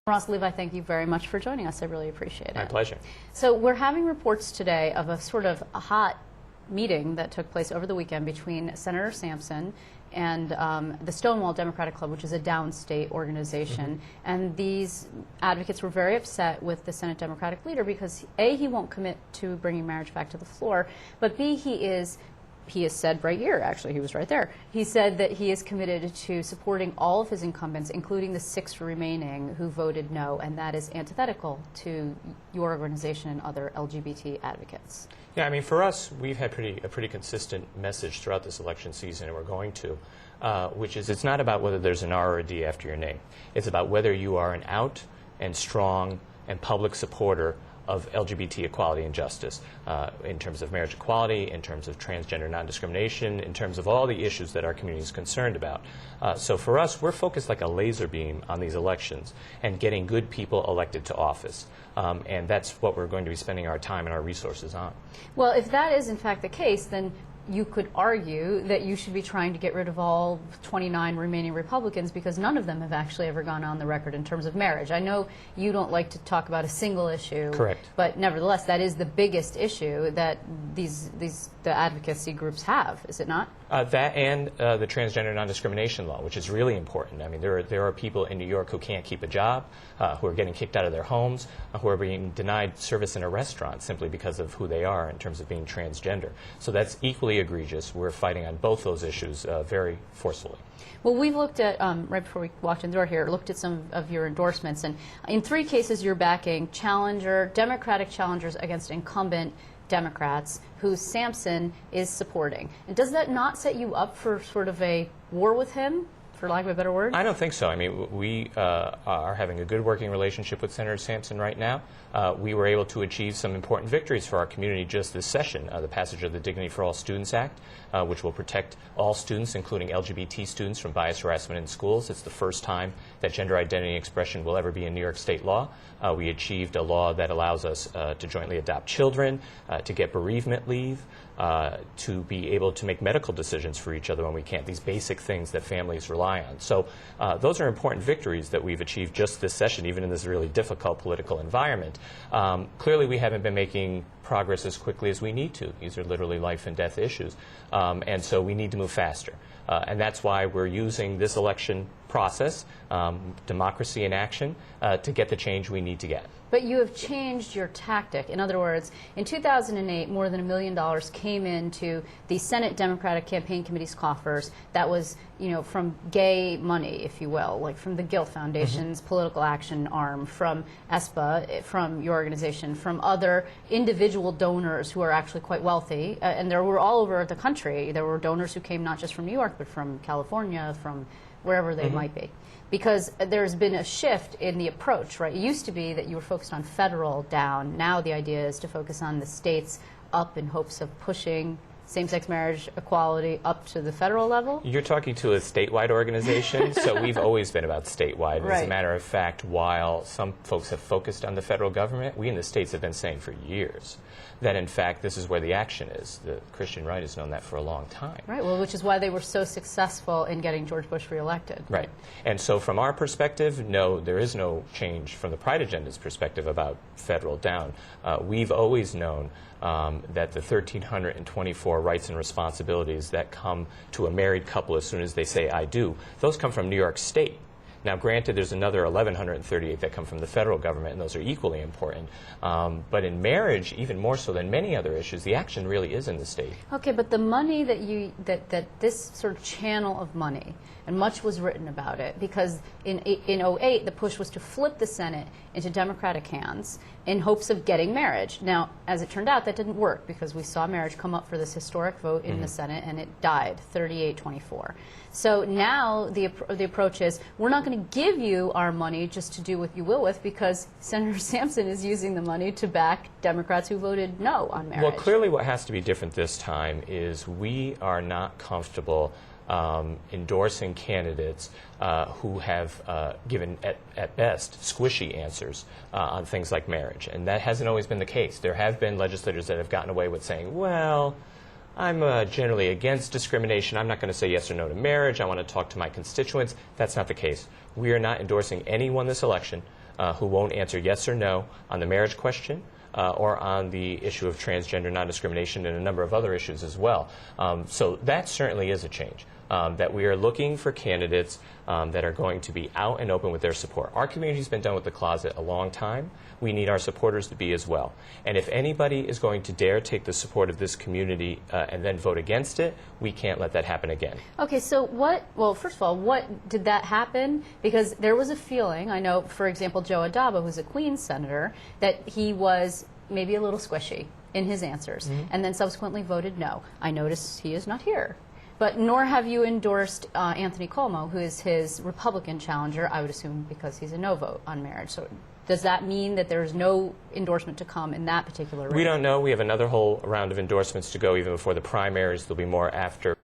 Ross, Levi, thank you very much for joining us. I really appreciate it. My pleasure. So we're having reports today of a sort of a hot meeting that took place over the weekend between Senator Sampson and the Stonewall Democratic Club, which is a downstate organization. And these advocates were very upset with the Senate Democratic leader because A, he won't commit to bringing marriage back to the floor, but B, he has said right here, actually, he was right there. He said that he is committed to supporting all of his incumbents, including the 6 remaining who voted no, and that is antithetical to your organization and other LGBT advocates. Yeah, I mean, for us, we've had a pretty consistent message throughout this election season, and we're going to, which is it's not about whether there's an R or a D after your name. It's about whether you are an out and strong and public supporter of LGBT equality and justice in terms of marriage equality, in terms of transgender non-discrimination, in terms of all the issues that our community is concerned about. So for us, we're focused like a laser beam on these elections and getting good people elected to office. And that's what we're going to be spending our time and our resources on. Well, if that is in fact the case, then you could argue that you should be trying to get rid of all 29 remaining Republicans because none of them have actually ever gone on the record in terms of marriage. I know you don't like to talk about a single issue. Correct. But nevertheless, that is the biggest issue that the advocacy groups have, is it not? That and the transgender non-discrimination law, which is really important. I mean, there are people in New York who can't keep a job, who are getting kicked out of their homes, who are being denied service in a restaurant simply because of who they are in terms of being transgender. So that's equally egregious. We're fighting on both those issues very forcefully. Well, we've looked at, right before we walked in the door here, looked at some of your endorsements, and in 3 cases you're backing Democratic challengers against incumbent Democrats who Sampson is supporting. And does that not set you up for sort of a war with him, for lack of a better word? I don't think so. I mean, we are having a good working relationship with Senator Sampson right now. We were able to achieve some important victories for our community just this session. The passage of the Dignity for All Students Act, which will protect all students, including LGBT students, from bias harassment in schools. It's the first time that gender identity expression will ever be in New York state law. We achieved a law that allows us to jointly adopt children, to get bereavement leave, to be able to make medical decisions for each other when we can't, these basic things that families rely on. So those are important victories that we've achieved just this session, even in this really difficult political environment. Clearly, we haven't been making progress as quickly as we need to. These are literally life and death issues. And so we need to move faster. And that's why we're using this election process, democracy in action, to get the change we need to get. But you have changed your tactic. In other words, in 2008, more than $1 million came into the Senate Democratic Campaign Committee's coffers. That was, from gay money, if you will, like from the Guilt Foundation's political action arm, from ESPA, from your organization, from other individual donors who are actually quite wealthy. And there were all over the country. There were donors who came not just from New York, but from California, from wherever they might be. Because there's been a shift in the approach, right? It used to be that you were focused on federal down. Now the idea is to focus on the states up in hopes of pushing same-sex marriage equality up to the federal level? You're talking to a statewide organization, so we've always been about statewide. Right. As a matter of fact, while some folks have focused on the federal government, we in the states have been saying for years that, in fact, this is where the action is. The Christian right has known that for a long time. Right, well, which is why they were so successful in getting George Bush reelected. Right. And so from our perspective, no, there is no change from the Pride Agenda's perspective about federal down. We've always known that the 1,324 rights and responsibilities that come to a married couple as soon as they say, I do, those come from New York State. Now, granted, there's another 1,138 that come from the federal government, and those are equally important. But in marriage, even more so than many other issues, the action really is in the state. Okay, but the money that this sort of channel of money, and much was written about it, because in '08, the push was to flip the Senate into Democratic hands in hopes of getting marriage. Now, as it turned out, that didn't work because we saw marriage come up for this historic vote in the Senate, and it died, 38-24. So now the approach is, we're not going to give you our money just to do what you will with, because Senator Sampson is using the money to back Democrats who voted no on marriage. Well, clearly what has to be different this time is we are not comfortable endorsing candidates who have given, at best, squishy answers on things like marriage. And that hasn't always been the case. There have been legislators that have gotten away with saying, well, I'm generally against discrimination. I'm not going to say yes or no to marriage. I want to talk to my constituents. That's not the case. We are not endorsing anyone this election who won't answer yes or no on the marriage question, or on the issue of transgender non-discrimination and a number of other issues as well. So that certainly is a change, that we are looking for candidates that are going to be out and open with their support. Our community's been done with the closet a long time. We need our supporters to be as well. And if anybody is going to dare take the support of this community and then vote against it, we can't let that happen again. Okay, so well, first of all, what did that happen? Because there was a feeling, I know, for example, Joe Adaba, who's a Queens senator, that he was maybe a little squishy in his answers, and then subsequently voted no. I notice he is not here. But nor have you endorsed Anthony Cuomo, who is his Republican challenger, I would assume because he's a no vote on marriage. So does that mean that there's no endorsement to come in that particular race? We don't know. We have another whole round of endorsements to go even before the primaries. There'll be more after.